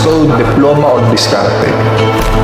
So, diploma o diskarte?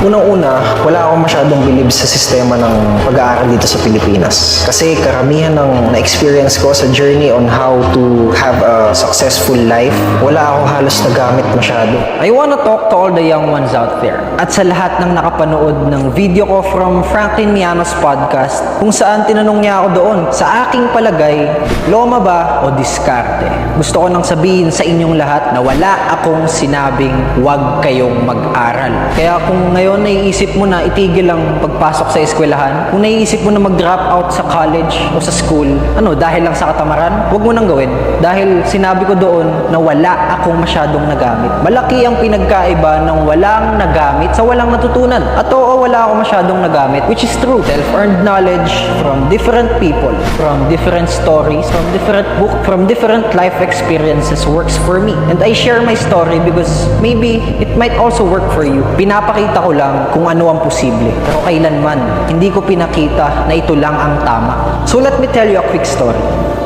Unang-una, wala akong masyadong bilib sa sistema ng pag-aaral dito sa Pilipinas. Kasi karamihan ng na-experience ko sa journey on how to have a successful life, wala ako halos nagamit masyado. I wanna talk to all the young ones out there. At sa lahat ng nakapanood ng video ko from Franklin Mianos podcast, kung saan tinanong niya ako doon, sa aking palagay, diploma ba o diskarte? Gusto ko nang sabihin sa inyong lahat na wala akong sinabing huwag kayong mag-aral. Kaya kung ngayon naiisip mo na itigil ang pagpasok sa eskwelahan, kung naiisip mo na mag-drop out sa college o sa school, dahil lang sa katamaran, huwag mo nang gawin. Dahil sinabi ko doon na wala akong masyadong nagamit. Malaki ang pinagkaiba ng walang nagamit sa walang natutunan. At oo, wala akong masyadong nagamit, which is true. Self-earned knowledge from different people, from different stories, from different book, from different life experiences works for me. And I share my story because maybe it might also work for you. Pinapakita ko lang kung ano ang posible. Pero kailanman, hindi ko pinakita na ito lang ang tama. So let me tell you a quick story.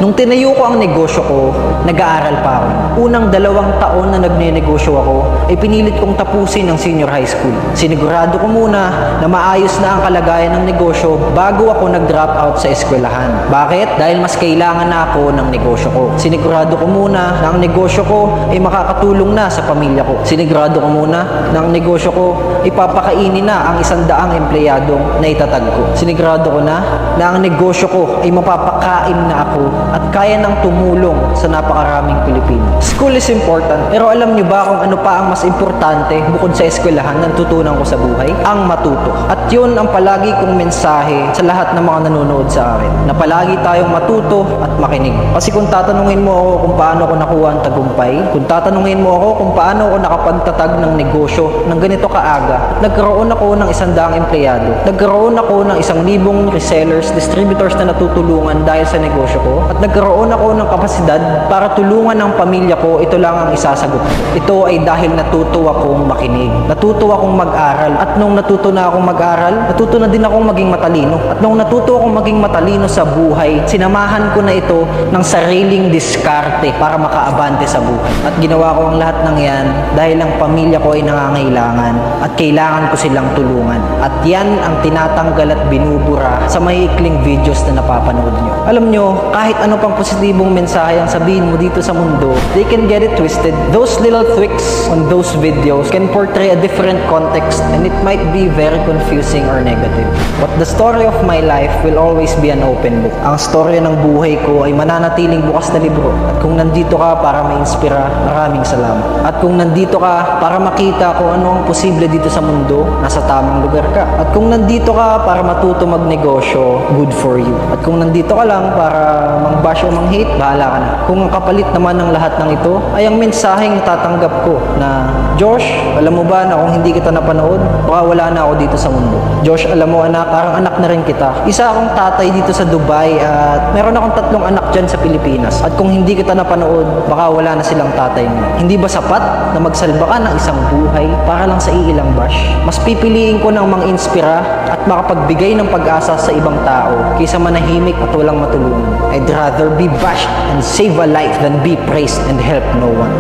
Nung tinayo ko ang negosyo ko, nag-aaral pa ako. Unang 2 taon na nagnenegosyo ako, ay pinilit kong tapusin ang senior high school. Sinigurado ko muna na maayos na ang kalagayan ng negosyo bago ako nag-drop out sa eskwelahan. Bakit? Dahil mas kailangan na ako ng negosyo ko. Sinigurado ko muna na ang negosyo ko ay makakatulong na sa pamilya ko. Sinigurado ko muna na ang negosyo ko ay papakainin na ang 100 empleyadong na itatag ko. Sinigurado ko na ang negosyo ko ay mapapakain na ako at kaya nang tumulong sa napakaraming Pilipino. School is important, pero alam niyo ba kung ano pa ang mas importante bukod sa eskwelahan na natutunan ko sa buhay? Ang matuto. At yun ang palagi kong mensahe sa lahat ng mga nanonood sa akin, na palagi tayong matuto at makinig. Kasi kung tatanungin mo ako kung paano ko nakuha ang tagumpay, kung tatanungin mo ako kung paano ako nakapagtatag ng negosyo ng ganito kaaga, nagkaroon ako ng 100 empleyado, nagkaroon ako ng 1,000 resellers, distributors na natutulungan dahil sa negosyo ko, at nagkaroon ako ng kapasidad para tulungan ang pamilya ko, ito lang ang isasagot ko. Ito ay dahil natuto akong makinig, natuto akong mag-aral, at nung natuto na akong mag-aral, natuto na din akong maging matalino. At nung natuto akong maging matalino sa buhay, sinamahan ko na ito ng sariling diskarte para makaabante sa buhay. At ginawa ko ang lahat ng yan dahil ang pamilya ko ay nangangailangan at kailangan ko silang tulungan. At yan ang tinatanggal at binubura sa maikling videos na napapanood nyo. Alam nyo, kahit ano pang positibong mensahe ang sabihin mo dito sa mundo, they can get it twisted. Those little tweaks on those videos can portray a different context, and it might be very confusing or negative. But the story of my life will always be an open book. Ang storya ng buhay ko ay mananatiling bukas na libro. At kung nandito ka para ma-inspira, maraming salamat. At kung nandito ka para makita kung ano ang posible dito sa mundo, nasa tamang lugar ka. At kung nandito ka para matuto magnegosyo, good for you. At kung nandito ka lang para mang-bash o mang-hate, bahala ka na. Kung ang kapalit naman ng lahat ng ito ay ang mensaheng natatanggap ko na, Josh, alam mo ba na kung hindi kita napanood, baka wala na ako dito sa mundo. Josh, alam mo anak, parang anak na rin kita. Isa akong tatay dito sa Dubai at meron akong 3 anak dyan sa Pilipinas. At kung hindi kita napanood, baka wala na silang tatay mo. Hindi ba sapat na magsalba ka ng isang buhay para lang sa iilang bash? Mas pipiliin ko ng mang-inspira at makapagbigay ng pag-asa sa ibang tao kaysa manahimik at walang matulungan. I'd rather be bashed and save a life than be praised and help no one.